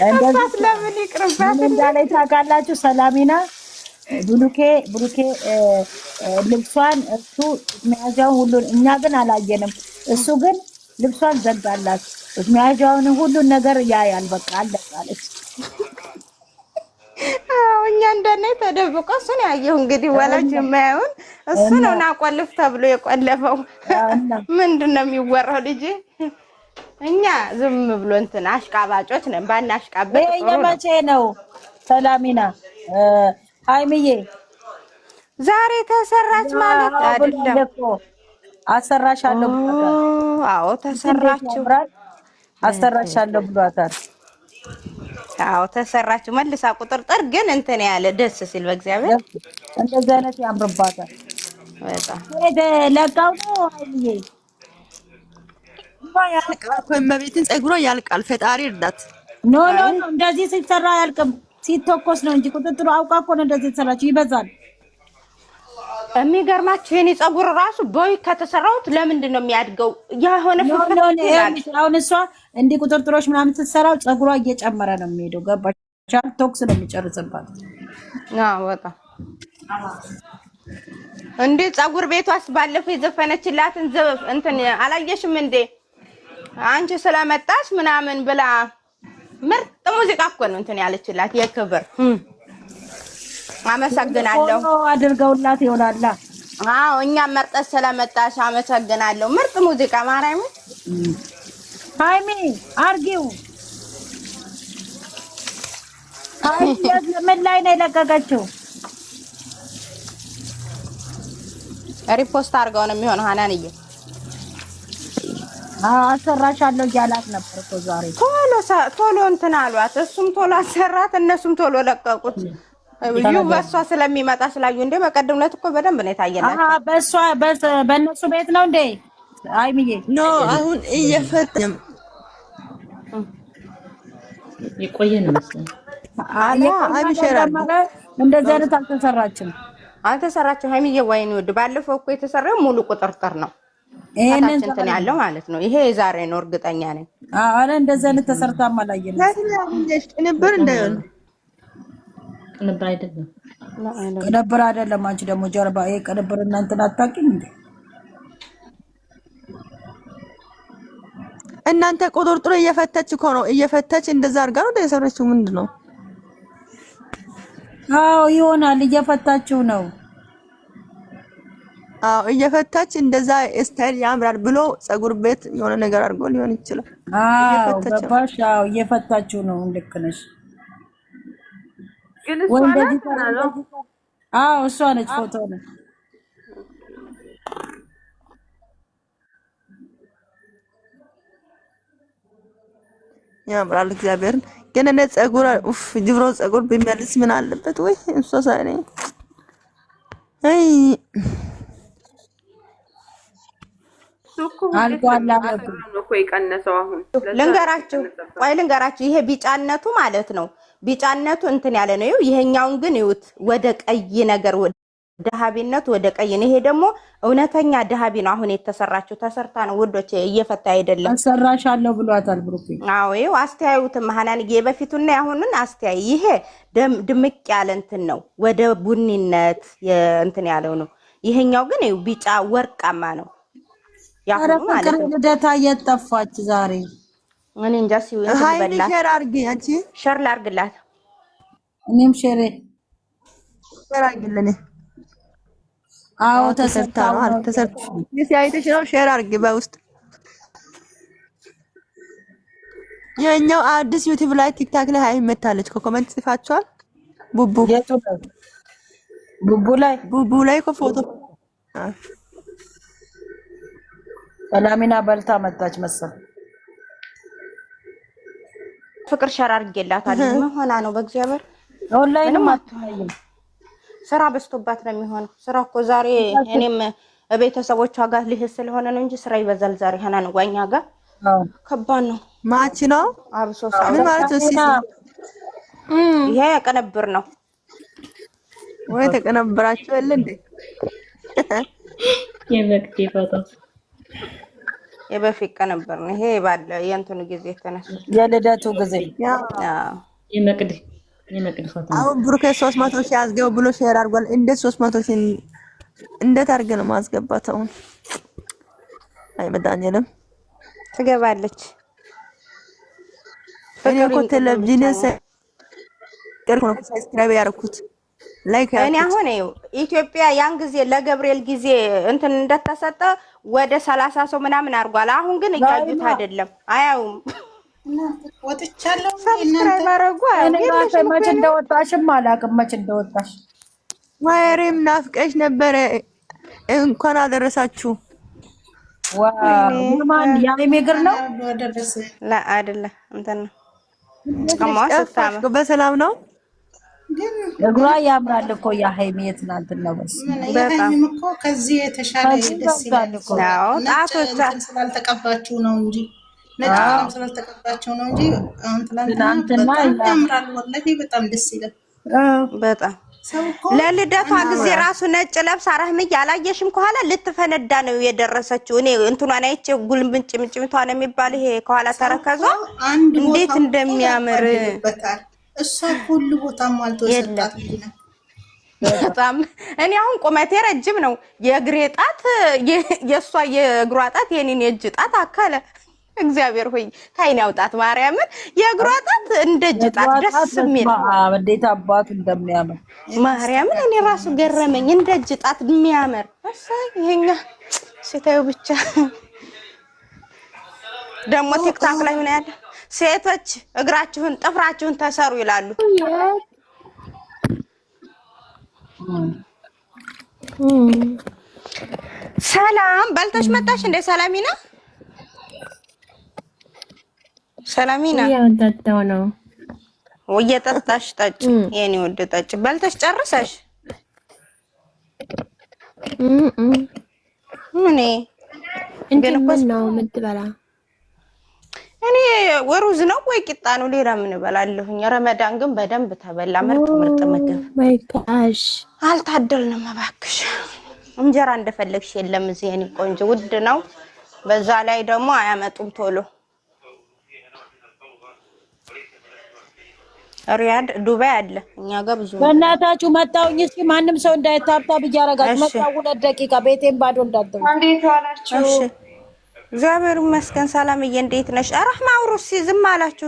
እንደዚህ ለምን ይቅርባት እንዳለ ታውቃላችሁ። ሰላሚና ብሩኬ ልብሷን እሱ መያዣውን ሁሉን እኛ ግን አላየንም። እሱ ግን ልብሷን ዘጋላት። መያዣውን ሁሉን ነገር ያያል። በቃ አለቃለች። እኛ እንደነ ተደብቆ እሱን ያየው እንግዲህ ወላጅ የማያውን እሱ ነው ናቆልፍ ተብሎ የቆለፈው። ምንድነው የሚወራው ልጅ? እኛ ዝም ብሎ እንትን አሽቃባጮች ነን። ባናሽቃበጥ ጥሩ ነው። የመቼ ነው ሰላሚና ሃይሚዬ ዛሬ ተሰራች ማለት አይደለም። አሰራሻለሁ። አዎ ተሰራችሁ። አሰራሻለሁ ብሏታል። አዎ ተሰራችሁ። መልሳ ቁጥርጥር ግን እንትን ያለ ደስ ሲል በእግዚአብሔር እንደዚህ አይነት ያምርባታል። በጣም ለጋው ነው ሃይሚዬ ያልቃል። እመቤትን ፀጉሯ ያልቃል። ፈጣሪ እርዳት። ኖ እንደዚህ ሲሰራ አያልቅም። ሲተኮስ ነው እንጂ ቁጥጥሩ አውቃ እኮ ነው እንደዚህ ተሰራች። ይበዛል። የሚገርማችሁ የኔ ፀጉር ራሱ ቦይ ከተሰራሁት ለምንድን ነው የሚያድገው? የሆነ ፍፍት አሁን እሷ እንዲህ ቁጥጥሮች ምናምን ስትሰራው ፀጉሯ እየጨመረ ነው የሚሄደው። ገባች? ቶክስ ነው የሚጨርስባት። አዎ በጣም እንዴ ፀጉር ቤቷስ ባለፈው የዘፈነችላትን እንትን አላየሽም እንዴ? አንቺ ስለመጣሽ ምናምን ብላ ምርጥ ሙዚቃ እኮ ነው እንትን ያለችላት የክብር አመሰግናለሁ አድርገውላት ይሆናል። አዎ እኛም መርጠሽ ስለመጣሽ አመሰግናለሁ። ምርጥ ሙዚቃ ማርያም ሃይሚ አርጊው ምን ላይ ነው የለቀቀችው? ሪፖስት አድርገው ነው የሚሆነው። ሀናንዬ አሰራሻለሁ እያላት ነበር እኮ ዛሬ። ቶሎ እንትን አሏት። እሱም ቶሎ አሰራት፣ እነሱም ቶሎ ለቀቁት። በእሷ ስለሚመጣ ስላዩ እንደ በቀደም ዕለት እኮ በደንብ ነው የታየላቸው። በእነሱ ቤት ነው እንዴ ሃይሚዬ? ኖ አሁን እየፈተም የቆየ ነው መሰለኝ። እንደዚህ አይነት አልተሰራችም ሃይሚዬ። ወይኔ ውድ ባለፈው እኮ የተሰራው ሙሉ ቁጥርጥር ነው። ይሄንን እንትን ያለው ማለት ነው። ይሄ የዛሬ ነው እርግጠኛ ነኝ። አረ እንደዚህ አይነት ተሰርታማ አላየንም። ቅንብር እንዳይሆን ቅንብር አይደለም፣ ቅንብር አይደለም። አንቺ ደግሞ ጀርባ ይሄ ቅንብር እናንተን አታውቂም እንዴ? እናንተ ቁጥርጥር እየፈተች እኮ ነው። እየፈተች እንደዛ አድርጋ ነው የሰራችው። ምንድን ነው? አዎ ይሆናል። እየፈታችው ነው። አዎ እየፈታች እንደዛ ስታይል ያምራል ብሎ ፀጉር ቤት የሆነ ነገር አድርጎ ሊሆን ይችላል። አዎ ገባሽ? አዎ እየፈታችው ነው። ልክ ነሽ። ግን እሷ ነው። አዎ እሷ ነች። ፎቶ ነው ያምራል። እግዚአብሔርን ግን እኔ ፀጉር ድብሮ ፀጉር ቢመልስ ምን አለበት ወይ? እሷ ሳይኔ አይ ልንገራችሁ ይሄ ቢጫነቱ ማለት ነው። ቢጫነቱ እንትን ያለ ነው። ይሄኛውን ግን ይውት ወደ ቀይ ነገር ደሃቢነቱ ወደ ቀይ ነው። ይሄ ደግሞ እውነተኛ ደሃቢ ነው። አሁን የተሰራችው ተሰርታ ነው ውዶች፣ እየፈታ አይደለም። አሰራሻለሁ ብሏታል ብሩክ። አዎ ይኸው አስተያዩትም ሀናንዬ በፊቱና ያሁንን አስተያይ። ይሄ ድምቅ ያለ እንትን ነው፣ ወደ ቡኒነት እንትን ያለው ነው። ይሄኛው ግን ይኸው ቢጫ ወርቃማ ነው። ያሁኑ ማለት ነው። ልደታ እየጠፋች ዛሬ እኔ እንጃ ሲው ሃይኒ ሼር አድርጊ። አንቺ ሼር ላድርግላት። እኔም ሼር አድርጊልኝ። አዎ ተሰርታው ሲያይተሽ ነው። ሼር አድርጊ በውስጥ። የኛው አዲስ ዩቲዩብ ላይ ቲክታክ ላይ ሃይሚ መታለች። ኮሜንት ጽፋችኋል? ቡቡ ላይ ፎቶ ሰላሚና በልታ መጣች መሰል። ፍቅር ሸር አድርጌላታለሁ። ምን ሆና ነው? በእግዚአብሔር ኦንላይንም አትታይም። ስራ በዝቶባት ነው የሚሆነው። ስራ እኮ ዛሬ እኔም ቤተሰቦቿ ጋር ልሄድ ስለሆነ ነው እንጂ ስራ ይበዛል ዛሬ። ሀናን ጓኛ ጋር ከባድ ነው። ማች ነው አብሶ ምን ማለት ነው? ይሄ ቅንብር ነው ወይ? ተቀነብራችሁ አይደል እንዴ? የበቅቲ ፎቶ የበፊት ቅንብር ነው ይሄ። ባለ የእንትኑ ጊዜ የተነሳ የልደቱ ጊዜ የመቅድ ፎቶ ነው። አሁን ብሩኬ 300 ሺህ አስገቡ ብሎ ሼር አድርጓል። እንዴት 300 ሺህ እንዴት አድርገህ ነው ማስገባት? አሁን አይ መድኃኒዓለም ትገባለች። እኔ እኮ ቴሌቪዥን ሰብስክራይብ ያደረኩት ላይክ እኔ አሁን ኢትዮጵያ ያን ጊዜ ለገብርኤል ጊዜ እንትን እንደተሰጠ ወደ 30 ሰው ምናምን አድርጓል። አሁን ግን እያዩት አይደለም፣ አያውም። ወጥቻለሁ። ሰብስክራይብ አደረጉ። መች እንደወጣሽም አላውቅም። መች እንደወጣሽ ማየሬም ናፍቀሽ ነበረ። እንኳን አደረሳችሁ። ማን ያኔ እግር ነው ላ አይደለም እንትን ነው ከማስታማ በሰላም ነው። እግሯ ያምራል እኮ ያ ሃይሚ የትናንትና ነው። በጣም እኮ ከዚህ የተሻለ ደስ ይላል እኮ ጣቶቿ ስላልተቀባችሁ ነው እንጂ ነጭ ስላልተቀባችሁ ነው እንጂ አሁን ትናንትና ያምራል። ወላሂ በጣም ደስ ይላል። በጣም ለልደቷ ጊዜ ራሱ ነጭ ለብሳ ረህምዬ አላየሽም? ከኋላ ልትፈነዳ ነው የደረሰችው። እኔ እንትኗን አይቼ ጉልምጭ ምጭምቷ ነው የሚባል ይሄ ከኋላ ተረከዟ እንዴት እንደሚያምር እሷ ሁሉ ቦታ ማልቶ ሰጣት ነው። በጣም እኔ አሁን ቁመቴ ረጅም ነው። የእግሬ ጣት የሷ የእግሯ ጣት የኔን የእጅ ጣት አካለ። እግዚአብሔር ሆይ ታይን ያውጣት ማርያምን። የእግሯ ጣት እንደ እጅ ጣት ደስ የሚል እንዴት አባቱ እንደሚያምር ማርያምን እኔ ራሱ ገረመኝ። እንደ እጅ ጣት የሚያምር እሰይ ይሄኛ ሲታዩ ብቻ ደግሞ ቲክታክ ላይ ምን ያለ ሴቶች እግራችሁን ጥፍራችሁን ተሰሩ ይላሉ። ሰላም በልተሽ መጣሽ እንደ ሰላሚና ሰላሚና እየጠጣሁ ነው። እየጠጣሽ ጠጭ የኔ ወደ ጠጭ። በልተሽ ጨርሰሽ እኔ ግን ነው የምትበላ? እኔ ወሩዝ ነው ወይ ቂጣ ነው? ሌላ ምን እበላለሁኝ? ረመዳን ግን በደንብ ተበላ። ምርጥ ምርጥ ምግብ ወይ ጋሽ አልታደልንም። እባክሽ እንጀራ እንደፈለግሽ የለም እዚህ የኔ ቆንጆ፣ ውድ ነው። በዛ ላይ ደግሞ አያመጡም ቶሎ። ሪያድ ዱባይ አለ፣ እኛ ጋር ብዙ። በእናታችሁ መጣሁኝ። እስኪ ማንም ሰው እንዳይታብታብ እያደረጋችሁ መጣሁ። 2 ደቂቃ ቤቴን ባዶ እንዳትተው። እንዴት ዋላችሁ? እግዚአብሔር ይመስገን። ሰላምዬ እንዴት ነሽ? ረህማ አውሩሲ ዝም አላችሁ።